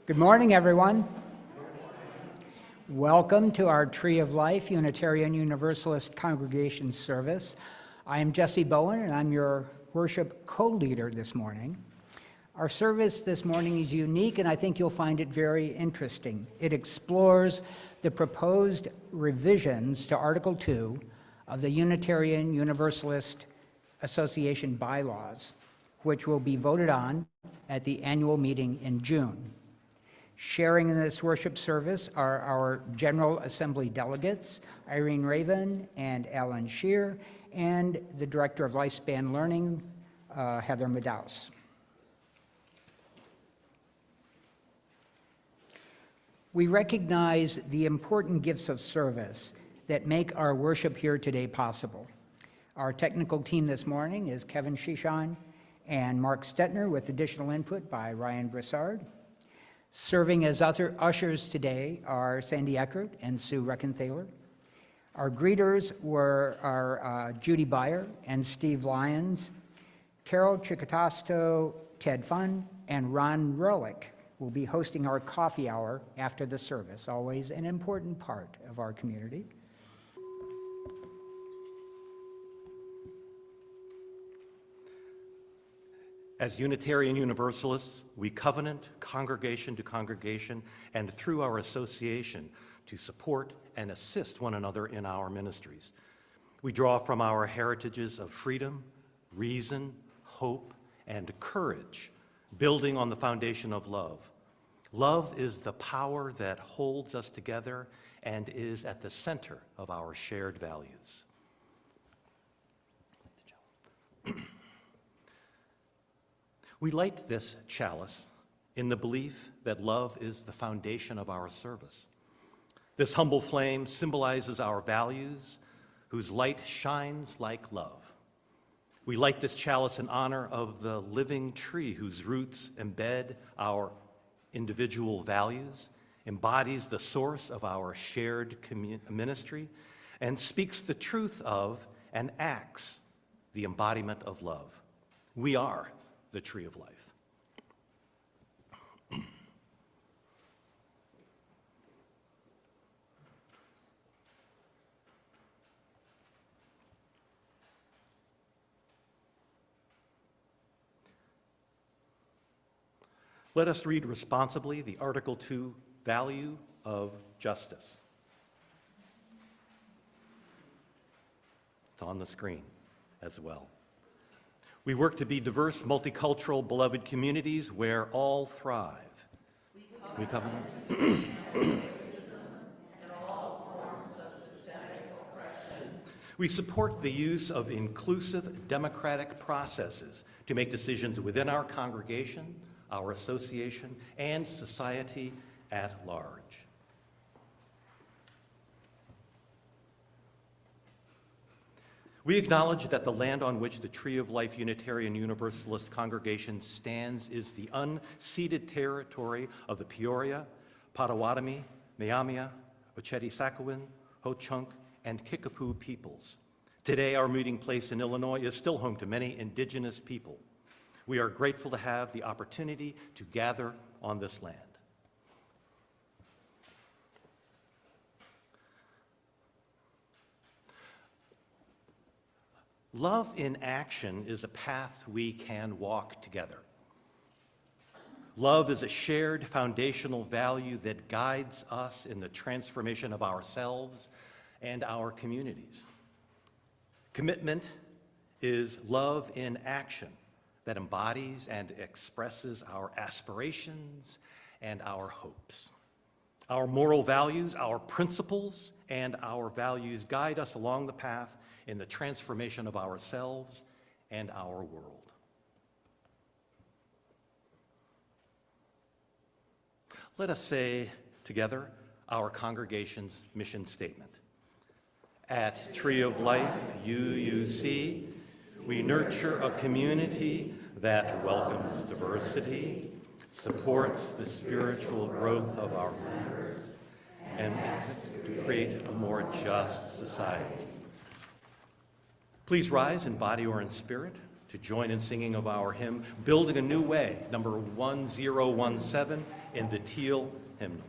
Good morning, everyone. Welcome to our Tree of Life Unitarian Universalist Congregation service. I am Jesse Bowen, and I'm your worship co-leader this morning. Our service this morning is unique, and I think you'll find it very interesting. It explores the proposed revisions to Article 2 of the Unitarian Universalist Association bylaws, which will be voted on at the annual meeting in June. Sharing in this worship service are our General Assembly delegates, Irene Raven and Alan Shear, and the Director of Lifespan Learning, Heather Madaus. We recognize the important gifts of service that make our worship here today possible. Our technical team this morning is Kevin Shishan and Mark Stetner, with additional input by Ryan Broussard. Serving as other ushers today are Sandy Eckert and Sue Reckenthaler. Our greeters are Judy Beyer and Steve Lyons. Carol Chicatasto, Ted Fun, and Ron Rolick will be hosting our coffee hour after the service, always an important part of our community. As Unitarian Universalists, we covenant congregation to congregation and through our association to support and assist one another in our ministries. We draw from our heritages of freedom, reason, hope, and courage, building on the foundation of love. Love is the power that holds us together and is at the center of our shared values. We light this chalice in the belief that love is the foundation of our service. This humble flame symbolizes our values, whose light shines like love. We light this chalice in honor of the living tree whose roots embed our individual values, embodies the source of our shared ministry, and speaks the truth of and acts the embodiment of love. We are the tree of life. Let us read responsibly the Article 2 value of justice. It's on the screen as well. We work to be diverse, multicultural, beloved communities where all thrive. We covenant and all forms of systemic oppression. We support the use of inclusive democratic processes to make decisions within our congregation, our association, and society at large. We acknowledge that the land on which the Tree of Life Unitarian Universalist Congregation stands is the unceded territory of the Peoria, Potawatomi, Miami, Oceti-Sakowin, Ho-Chunk, and Kickapoo peoples. Today, our meeting place in Illinois is still home to many indigenous people. We are grateful to have the opportunity to gather on this land. Love in action is a path we can walk together. Love is a shared foundational value that guides us in the transformation of ourselves and our communities. Commitment is love in action that embodies and expresses our aspirations and our hopes. Our moral values, our principles, and our values guide us along the path in the transformation of ourselves and our world. Let us say together our congregation's mission statement. At Tree of Life UUC, we nurture a community that welcomes diversity, supports the spiritual growth of our members, and exists to create a more just society. Please rise in body or in spirit to join in singing of our hymn, Building a New Way, number 1017 in the Teal hymnal.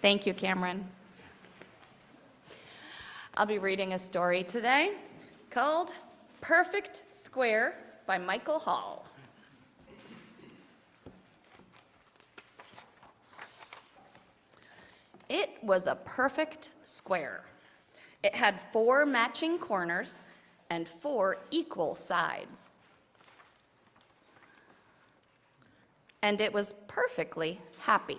Thank you, Cameron. I'll be reading a story today called Perfect Square by Michael Hall. It was a perfect square. It had 4 matching corners and 4 equal sides. And it was perfectly happy.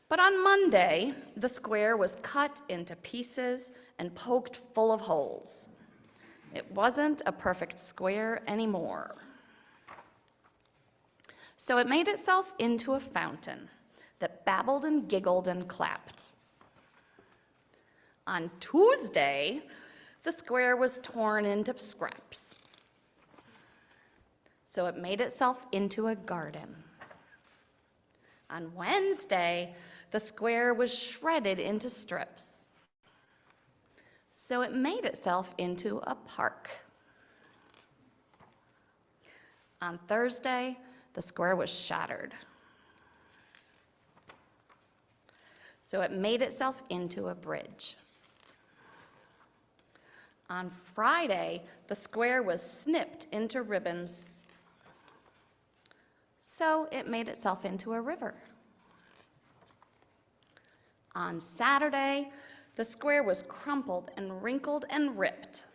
But on Monday, the square was cut into pieces and poked full of holes. It wasn't a perfect square anymore. So it made itself into a fountain that babbled and giggled and clapped. On Tuesday, the square was torn into scraps. So it made itself into a garden. On Wednesday, the square was shredded into strips. So it made itself into a park. On Thursday, the square was shattered. So it made itself into a bridge. On Friday, the square was snipped into ribbons. So it made itself into a river. On Saturday, the square was crumpled and wrinkled and ripped.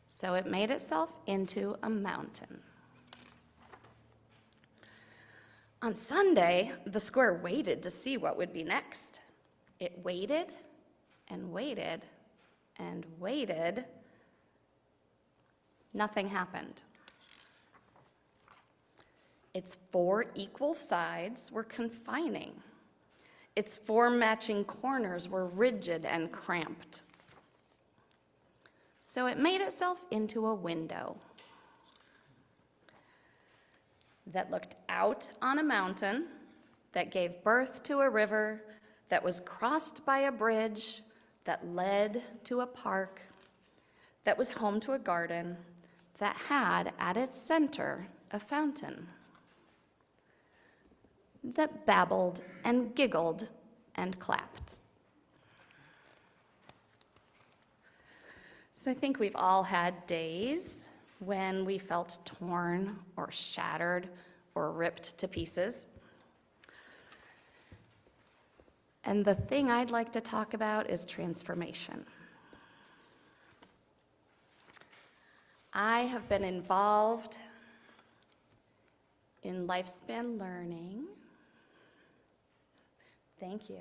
So it made itself into a mountain. On Sunday, the square waited to see what would be next. It waited and waited and waited. Nothing happened. Its 4 equal sides were confining. Its 4 matching corners were rigid and cramped. So it made itself into a window that looked out on a mountain, that gave birth to a river, that was crossed by a bridge, that led to a park, that was home to a garden, that had at its center a fountain, that babbled and giggled and clapped. So I think we've all had days when we felt torn or shattered or ripped to pieces. And the thing I'd like to talk about is transformation. I have been involved in lifespan learning. Thank you.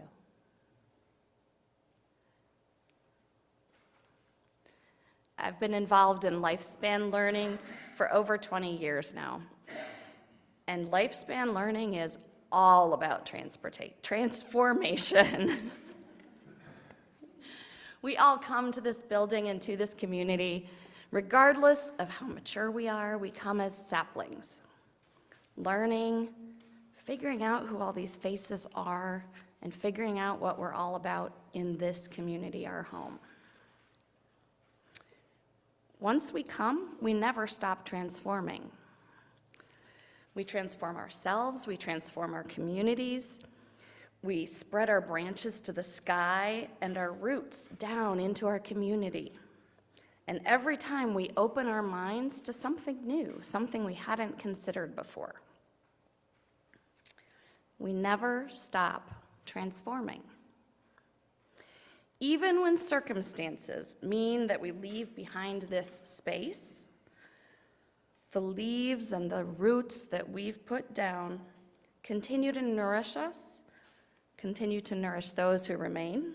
I've been involved in lifespan learning for over 20 years now. And lifespan learning is all about transformation. We all come to this building and to this community, regardless of how mature we are, we come as saplings, learning, figuring out who all these faces are, and figuring out what we're all about in this community, our home. Once we come, we never stop transforming. We transform ourselves, we transform our communities, we spread our branches to the sky and our roots down into our community. And every time we open our minds to something new, something we hadn't considered before. We never stop transforming. Even when circumstances mean that we leave behind this space, the leaves and the roots that we've put down continue to nourish us, continue to nourish those who remain,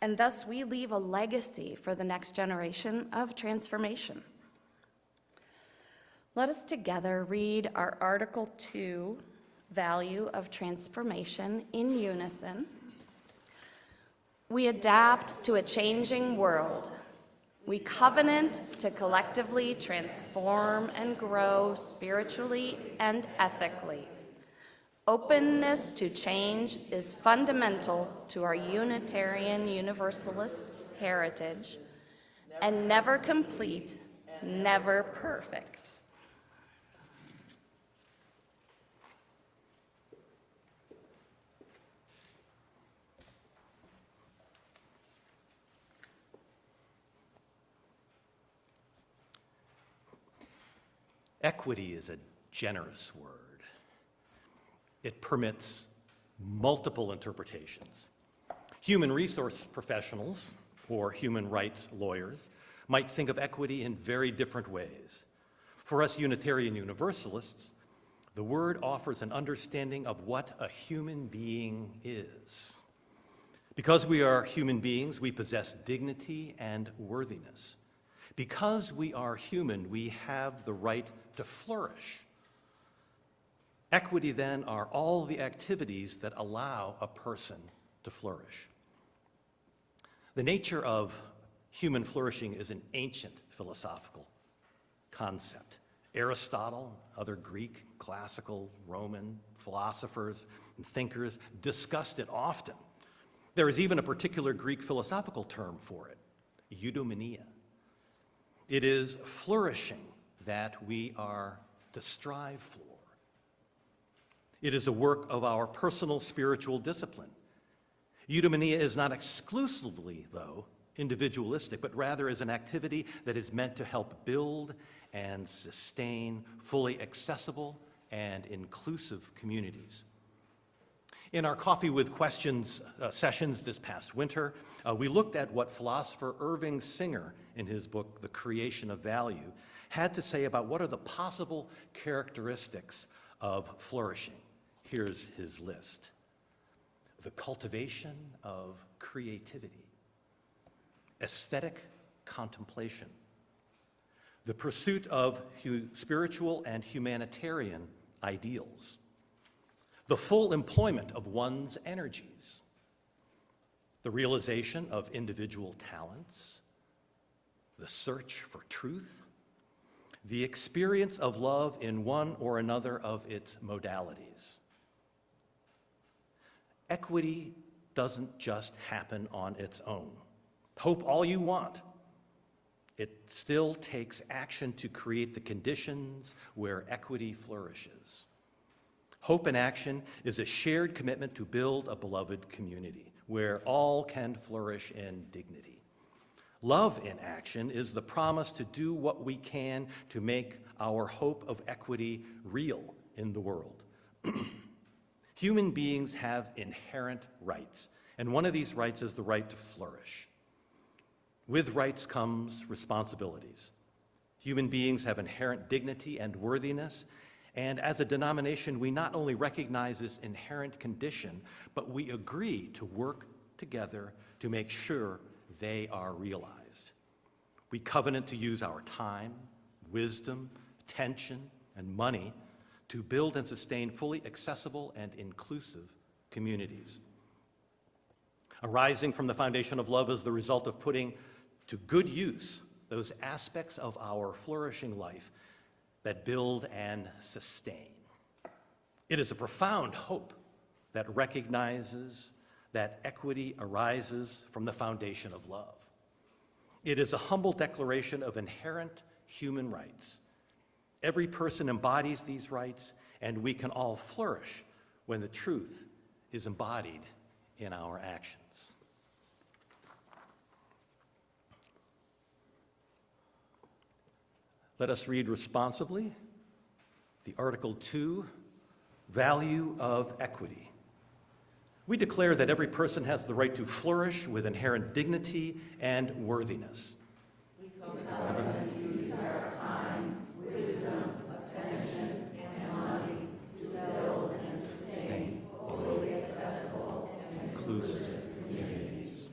and thus we leave a legacy for the next generation of transformation. Let us together read our Article 2 value of transformation in unison. We adapt to a changing world. We covenant to collectively transform and grow spiritually and ethically. Openness to change is fundamental to our Unitarian Universalist heritage and never complete, never perfect. Equity is a generous word. It permits multiple interpretations. Human resource professionals or human rights lawyers might think of equity in very different ways. For us Unitarian Universalists, the word offers an understanding of what a human being is. Because we are human beings, we possess dignity and worthiness. Because we are human, we have the right to flourish. Equity, then, are all the activities that allow a person to flourish. The nature of human flourishing is an ancient philosophical concept. Aristotle, other Greek, classical, Roman philosophers and thinkers discussed it often. There is even a particular Greek philosophical term for it, eudaimonia. It is flourishing that we are to strive for. It is a work of our personal spiritual discipline. Eudaimonia is not exclusively, though, individualistic, but rather is an activity that is meant to help build and sustain fully accessible and inclusive communities. In our Coffee with Questions sessions this past winter, we looked at what philosopher Irving Singer, in his book, The Creation of Value, had to say about what are the possible characteristics of flourishing. Here's his list: the cultivation of creativity, aesthetic contemplation, the pursuit of spiritual and humanitarian ideals, the full employment of one's energies, the realization of individual talents, the search for truth, the experience of love in one or another of its modalities. Equity doesn't just happen on its own. Hope all you want. It still takes action to create the conditions where equity flourishes. Hope and action is a shared commitment to build a beloved community where all can flourish in dignity. Love in action is the promise to do what we can to make our hope of equity real in the world. Human beings have inherent rights, and one of these rights is the right to flourish. With rights comes responsibilities. Human beings have inherent dignity and worthiness, and as a denomination, we not only recognize this inherent condition, but we agree to work together to make sure they are realized. We covenant to use our time, wisdom, attention, and money to build and sustain fully accessible and inclusive communities. Arising from the foundation of love is the result of putting to good use those aspects of our flourishing life that build and sustain. It is a profound hope that recognizes that equity arises from the foundation of love. It is a humble declaration of inherent human rights. Every person embodies these rights, and we can all flourish when the truth is embodied in our actions. Let us read responsively the Article 2, Value of Equity. We declare that every person has the right to flourish with inherent dignity and worthiness. We covenant to use our time, wisdom, attention, and money to build and sustain fully accessible and inclusive communities.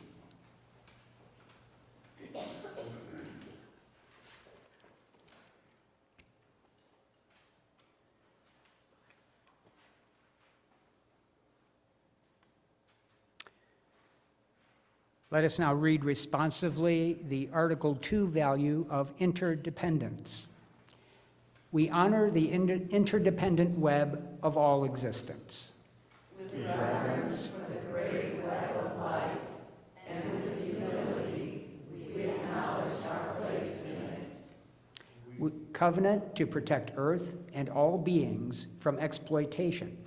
Let us now read responsively the Article 2 value of interdependence. We honor the interdependent web of all existence. With reverence for the great web of life, and with humility, we acknowledge our place in it. We covenant to protect Earth and all beings from exploitation.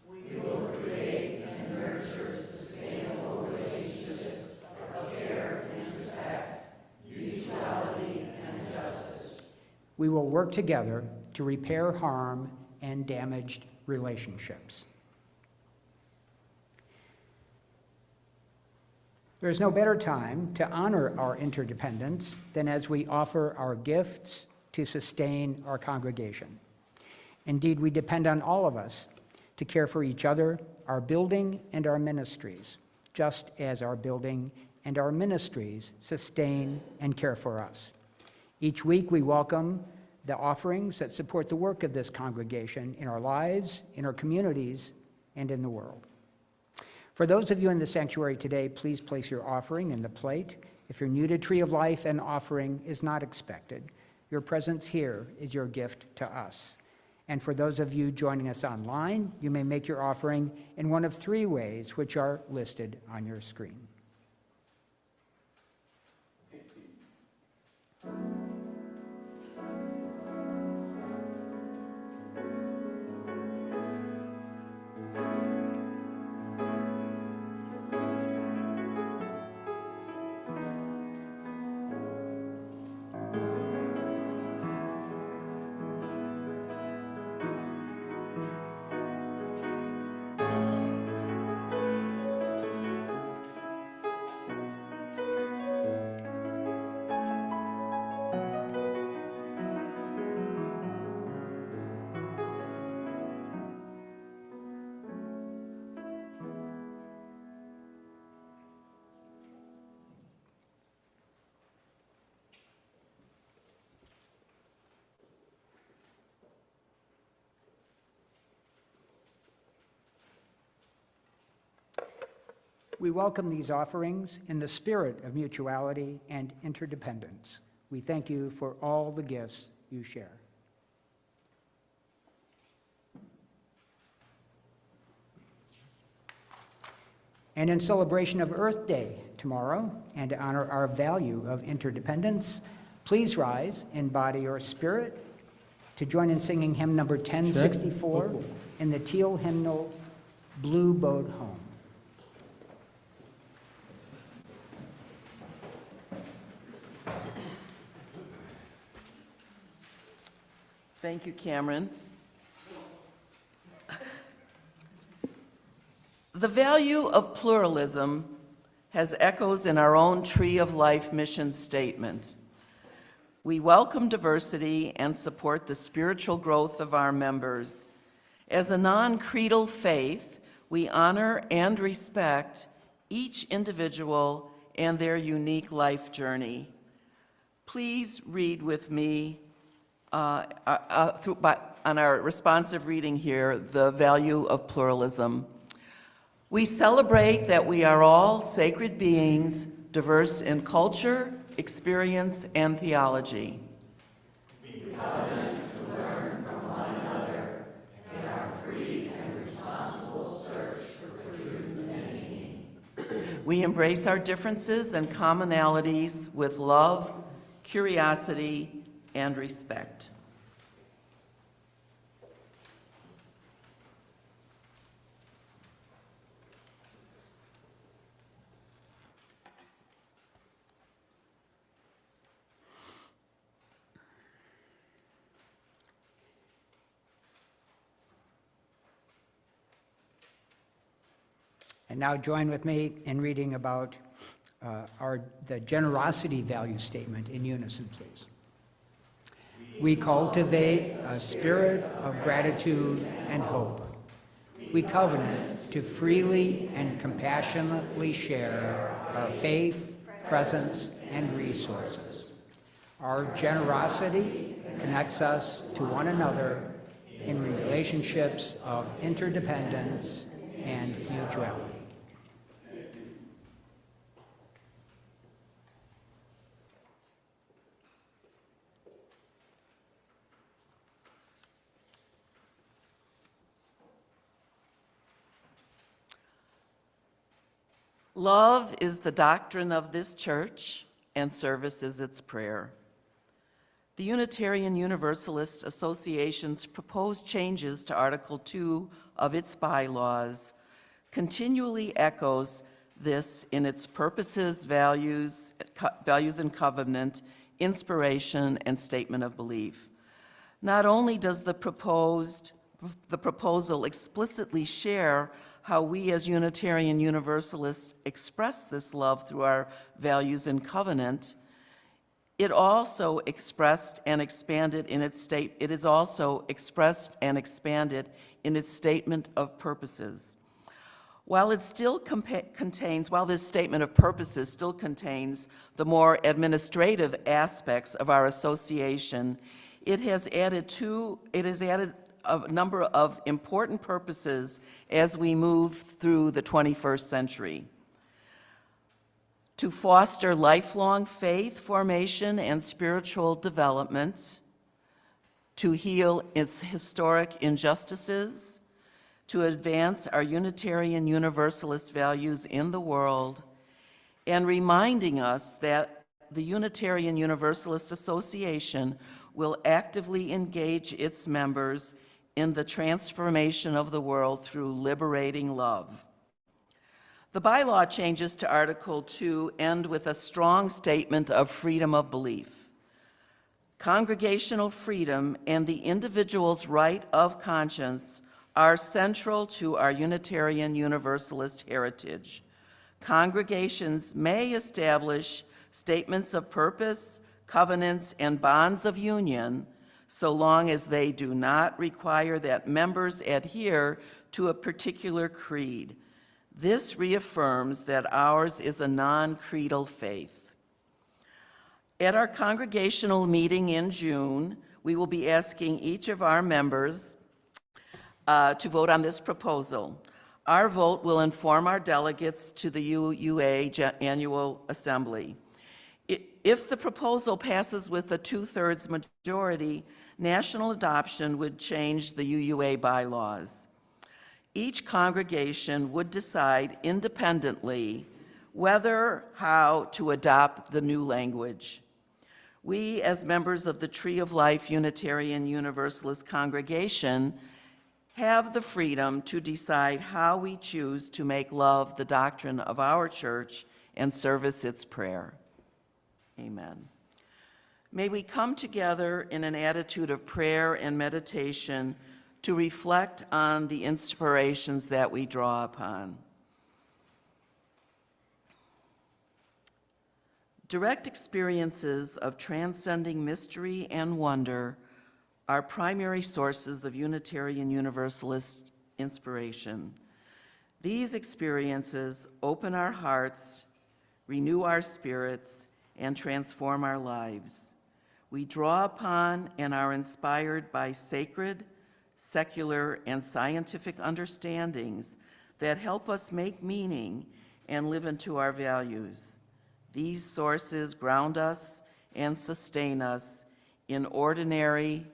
We will create and nurture sustainable relationships of care and respect, mutuality and justice. We will work together to repair harm and damaged relationships. There is no better time to honor our interdependence than as we offer our gifts to sustain our congregation. Indeed, we depend on all of us to care for each other, our building, and our ministries, just as our building and our ministries sustain and care for us. Each week, we welcome the offerings that support the work of this congregation in our lives, in our communities, and in the world. For those of you in the sanctuary today, please place your offering in the plate. If you're new to Tree of Life, an offering is not expected. Your presence here is your gift to us. And for those of you joining us online, you may make your offering in one of three ways, which are listed on your screen. We welcome these offerings in the spirit of mutuality and interdependence. We thank you for all the gifts you share. And in celebration of Earth Day tomorrow, and to honor our value of interdependence, please rise in body or spirit to join in singing hymn number 1064 in the teal hymnal, Blue Boat Home. Thank you, Cameron. The value of pluralism has echoes in our own Tree of Life mission statement. We welcome diversity and support the spiritual growth of our members. As a non-creedal faith, we honor and respect each individual and their unique life journey. Please read with me on our responsive reading here, the value of pluralism. We celebrate that we are all sacred beings, diverse in culture, experience, and theology. We covenant to learn from one another in our free and responsible search for truth and meaning. We embrace our differences and commonalities with love, curiosity, and respect. And now join with me in reading about the generosity value statement in unison, please. We cultivate a spirit of gratitude and hope. We covenant to freely and compassionately share our faith, presence, and resources. Our generosity connects us to one another in relationships of interdependence and mutuality. Love is the doctrine of this church, and service is its prayer. The Unitarian Universalist Association's proposed changes to Article 2 of its bylaws continually echoes this in its purposes, values and covenant, inspiration, and statement of belief. Not only does the proposal explicitly share how we as Unitarian Universalists express this love through our values and covenant, it also expressed and expanded in its it is also expressed and expanded in its statement of purposes. While this statement of purposes still contains the more administrative aspects of our association, it has added a number of important purposes as we move through the 21st century. To foster lifelong faith formation and spiritual development, to heal its historic injustices, to advance our Unitarian Universalist values in the world, and reminding us that the Unitarian Universalist Association will actively engage its members in the transformation of the world through liberating love. The bylaw changes to Article 2 end with a strong statement of freedom of belief. Congregational freedom and the individual's right of conscience are central to our Unitarian Universalist heritage. Congregations may establish statements of purpose, covenants, and bonds of union, so long as they do not require that members adhere to a particular creed. This reaffirms that ours is a non-creedal faith. At our congregational meeting in June, we will be asking each of our members to vote on this proposal. Our vote will inform our delegates to the UUA Annual Assembly. If the proposal passes with a 2/3 majority, national adoption would change the UUA bylaws. Each congregation would decide independently whether, how to adopt the new language. We, as members of the Tree of Life Unitarian Universalist congregation, have the freedom to decide how we choose to make love the doctrine of our church and service its prayer. Amen. May we come together in an attitude of prayer and meditation to reflect on the inspirations that we draw upon. Direct experiences of transcending mystery and wonder are primary sources of Unitarian Universalist inspiration. These experiences open our hearts, renew our spirits, and transform our lives. We draw upon and are inspired by sacred, secular, and scientific understandings that help us make meaning and live into our values. These sources ground us and sustain us in ordinary,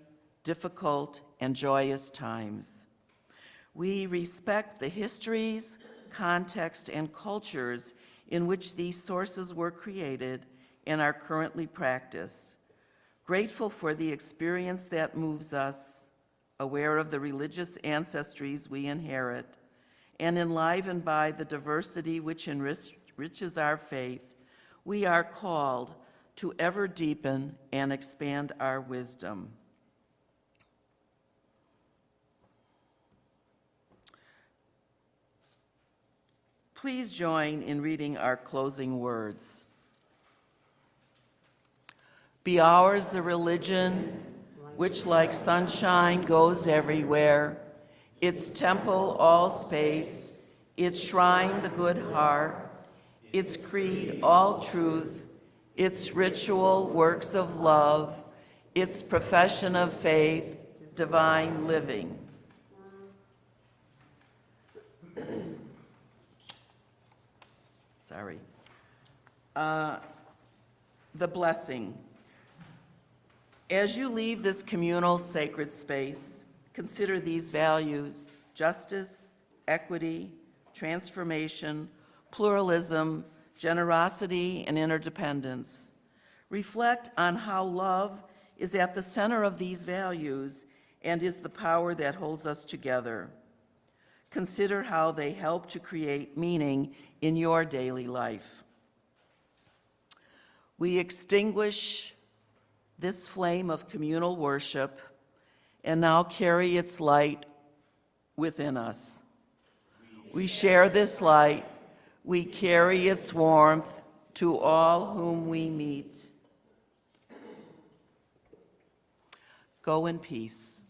difficult, and joyous times. We respect the histories, context, and cultures in which these sources were created and are currently practiced. Grateful for the experience that moves us, aware of the religious ancestries we inherit, and enlivened by the diversity which enriches our faith, we are called to ever deepen and expand our wisdom. Please join in reading our closing words. Be ours the religion which like sunshine goes everywhere, its temple all space, its shrine the good heart, its creed all truth, its ritual works of love, its profession of faith, divine living. Sorry. The blessing. As you leave this communal sacred space, consider these values: justice, equity, transformation, pluralism, generosity, and interdependence. Reflect on how love is at the center of these values and is the power that holds us together. Consider how they help to create meaning in your daily life. We extinguish this flame of communal worship and now carry its light within us. We share this light. We carry its warmth to all whom we meet. Go in peace.